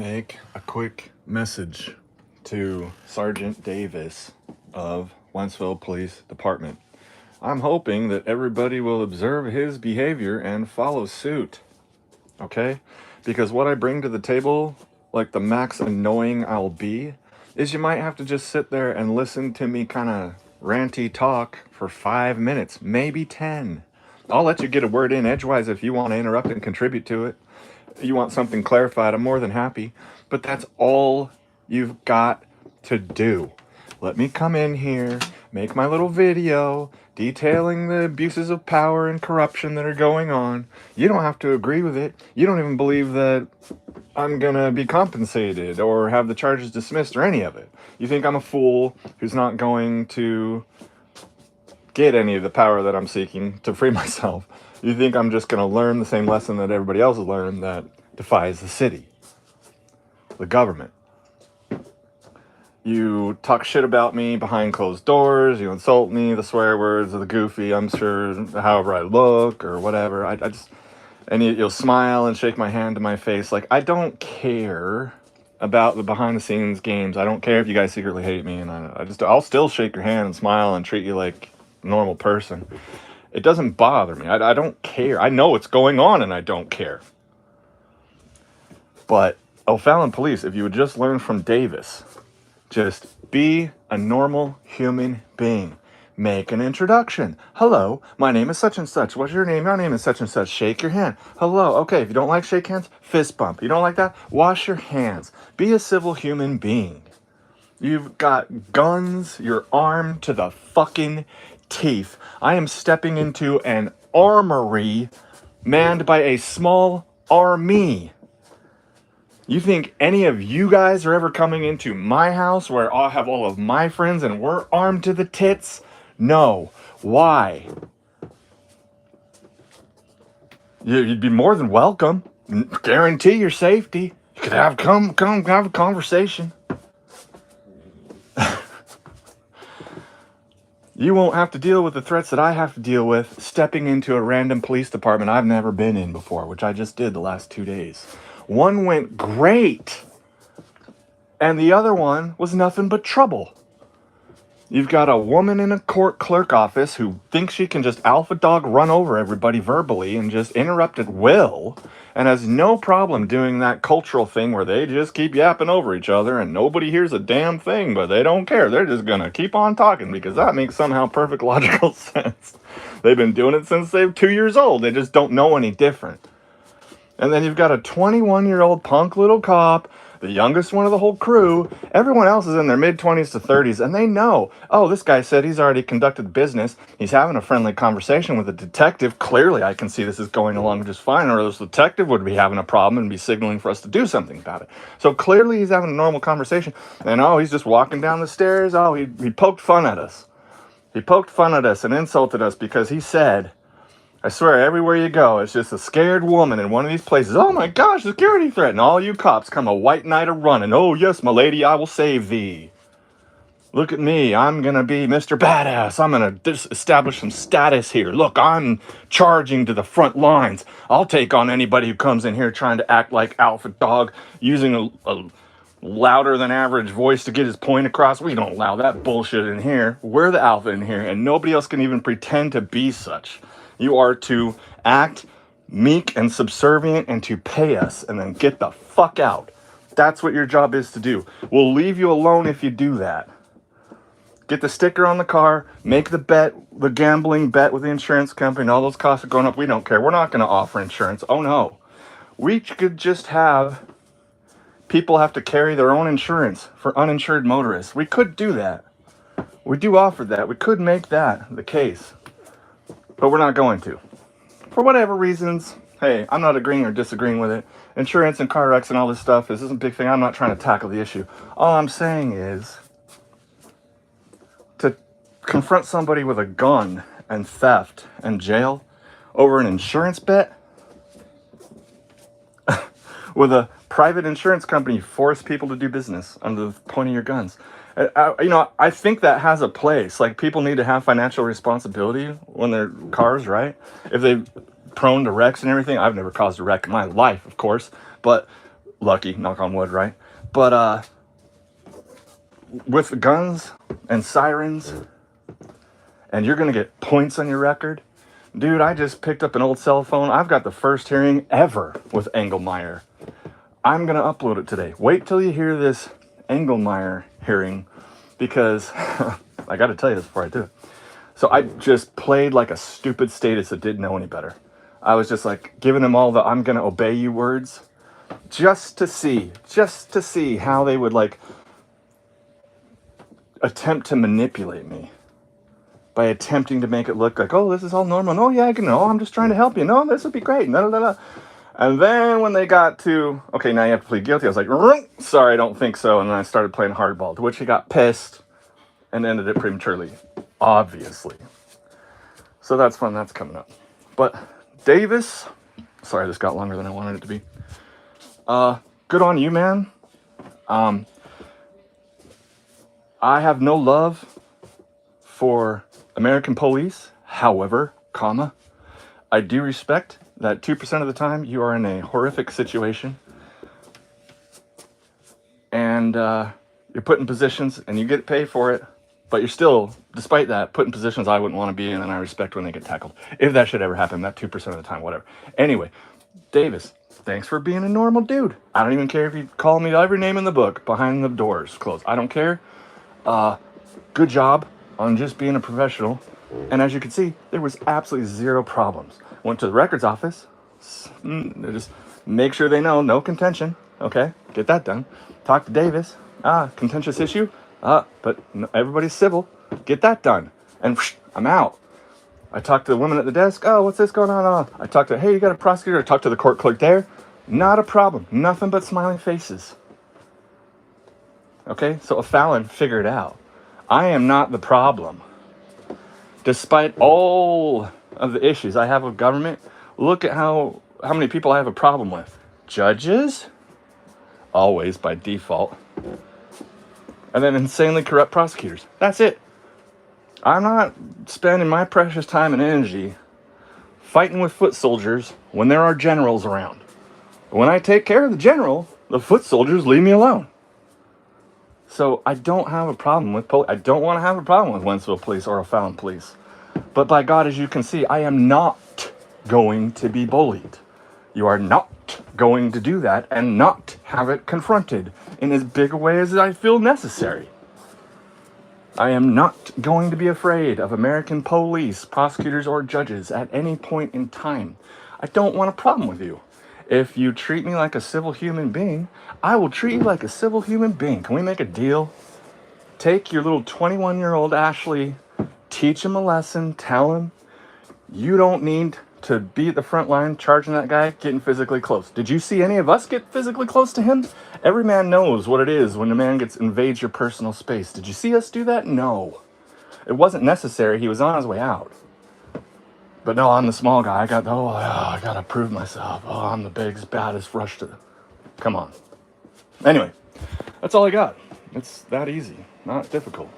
Make a quick message to Sergeant Davis of Wentzville Police Department. I'm hoping that everybody will observe his behavior and follow suit, okay? Because what I bring to the table, like the max annoying I'll be, is you might have to just sit there and listen to me kind of ranty talk for 5 minutes, maybe 10. I'll let you get a word in edgewise if you want to interrupt and contribute to it. You want something clarified, I'm more than happy. But that's all you've got to do. Let me come in here, make my little video detailing the abuses of power and corruption that are going on. You don't have to agree with it. You don't even believe that I'm gonna be compensated or have the charges dismissed or any of it. You think I'm a fool who's not going to get any of the power that I'm seeking to free myself. You think I'm just going to learn the same lesson that everybody else has learned that defies the city, the government. You talk shit about me behind closed doors. You insult me, the swear words, the goofy, I'm sure, however I look or whatever. I just, and you'll smile and shake my hand to my face. Like, I don't care about the behind the scenes games. I don't care if you guys secretly hate me. And I'll still shake your hand and smile and treat you like a normal person. It doesn't bother me. I don't care. I know what's going on and I don't care. But O'Fallon Police, if you would just learn from Davis, just be a normal human being. Make an introduction. Hello, my name is such and such. What's your name? My name is such and such. Shake your hand. Hello. Okay, if you don't like shake hands, fist bump. You don't like that? Wash your hands. Be a civil human being. You've got guns. You're armed to the fucking teeth. I am stepping into an armory manned by a small army. You think any of you guys are ever coming into my house where I'll have all of my friends and we're armed to the tits? No. Why? You'd be more than welcome. Guarantee your safety. You could come have a conversation. You won't have to deal with the threats that I have to deal with stepping into a random police department I've never been in before, which I just did the last 2 days. One went great, and the other one was nothing but trouble. You've got a woman in a court clerk office who thinks she can just alpha dog run over everybody verbally and just interrupt at will, and has no problem doing that cultural thing where they just keep yapping over each other and nobody hears a damn thing, but they don't care. They're just gonna keep on talking because that makes somehow perfect logical sense. They've been doing it since they're 2 years old. They just don't know any different. And then you've got a 21-year-old punk little cop, the youngest one of the whole crew. Everyone else is in their mid-20s to 30s, and they know, oh, this guy said he's already conducted business. He's having a friendly conversation with a detective. Clearly, I can see this is going along just fine, or this detective would be having a problem and be signaling for us to do something about it. So clearly, he's having a normal conversation. And, oh, he's just walking down the stairs. Oh, he poked fun at us. He poked fun at us and insulted us because he said, I swear, everywhere you go, it's just a scared woman in one of these places. Oh my gosh, security threat. And all you cops come a white knight a running. Oh yes, my lady, I will save thee. Look at me, I'm gonna be Mr. Badass. I'm gonna establish some status here. Look, I'm charging to the front lines. I'll take on anybody who comes in here trying to act like alpha dog, using a louder than average voice to get his point across. We don't allow that bullshit in here. We're the alpha in here, and nobody else can even pretend to be such. You are to act meek and subservient and to pay us and then get the fuck out. That's what your job is to do. We'll leave you alone if you do that. Get the sticker on the car, make the bet, the gambling bet with the insurance company, and all those costs are going up. We don't care. We're not going to offer insurance. Oh no. We could just have people have to carry their own insurance for uninsured motorists. We could do that. We do offer that. We could make that the case. But we're not going to. For whatever reasons, hey, I'm not agreeing or disagreeing with it. Insurance and car wrecks and all this stuff, this isn't a big thing. I'm not trying to tackle the issue. All I'm saying is to confront somebody with a gun and theft and jail over an insurance bet with a private insurance company force people to do business under the point of your guns. I think that has a place. Like, people need to have financial responsibility when they're cars, right? If they're prone to wrecks and everything. I've never caused a wreck in my life, of course. But Lucky, knock on wood, right? But with guns and sirens, and you're gonna get points on your record. Dude, I just picked up an old cell phone. I've got the first hearing ever with Engelmeyer. I'm gonna upload it today. Wait till you hear this Engelmeyer hearing, because I gotta tell you this before I do it. So I just played like a stupid status that didn't know any better. I was just like giving them all the "I'm gonna obey you" words, just to see how they would like attempt to manipulate me by attempting to make it look like, oh, this is all normal. No, yeah, I can know. I'm just trying to help you. No, this would be great. No, no, no. And then when they got to, okay, now you have to plead guilty, I was like, sorry, I don't think so. And then I started playing hardball, to which he got pissed and ended it prematurely, obviously. So that's fun. That's coming up. But Davis, sorry, this got longer than I wanted it to be. Good on you, man. I have no love for American police. However, I do respect that 2% of the time you are in a horrific situation and you're put in positions and you get paid for it, but you're still, despite that, put in positions I wouldn't want to be in, and I respect when they get tackled. If that should ever happen, that 2% of the time, whatever. Anyway, Davis, thanks for being a normal dude. I don't even care if you call me every name in the book behind the doors closed. I don't care. Good job on just being a professional. And as you can see, there was absolutely zero problems. Went to the records office. Just make sure they know no contention. Okay, get that done. Talk to Davis. Contentious issue. But everybody's civil. Get that done. And I'm out. I talked to the woman at the desk. Oh, what's this going on? I talked to, hey, you got a prosecutor? I talked to the court clerk there. Not a problem. Nothing but smiling faces. Okay, so a Fallon figured out. I am not the problem. Despite all of the issues I have with government, look at how many people I have a problem with. Judges, always by default. And then insanely corrupt prosecutors. That's it. I'm not spending my precious time and energy fighting with foot soldiers when there are generals around. When I take care of the general, the foot soldiers leave me alone. So I don't have a problem with I don't want to have a problem with Wentzville police or O'Fallon police. But by God, as you can see, I am not going to be bullied. You are not going to do that and not have it confronted in as big a way as I feel necessary. I am not going to be afraid of American police, prosecutors, or judges at any point in time. I don't want a problem with you. If you treat me like a civil human being, I will treat you like a civil human being. Can we make a deal? Take your little 21-year-old Ashley, teach him a lesson, tell him you don't need to be at the front line charging that guy, getting physically close. Did you see any of us get physically close to him? Every man knows what it is when a man invades your personal space. Did you see us do that? No. It wasn't necessary. He was on his way out. But no, I'm the small guy. I got to prove myself. Oh, I'm the big, baddest rush to... Come on. Anyway, that's all I got. It's that easy. Not difficult.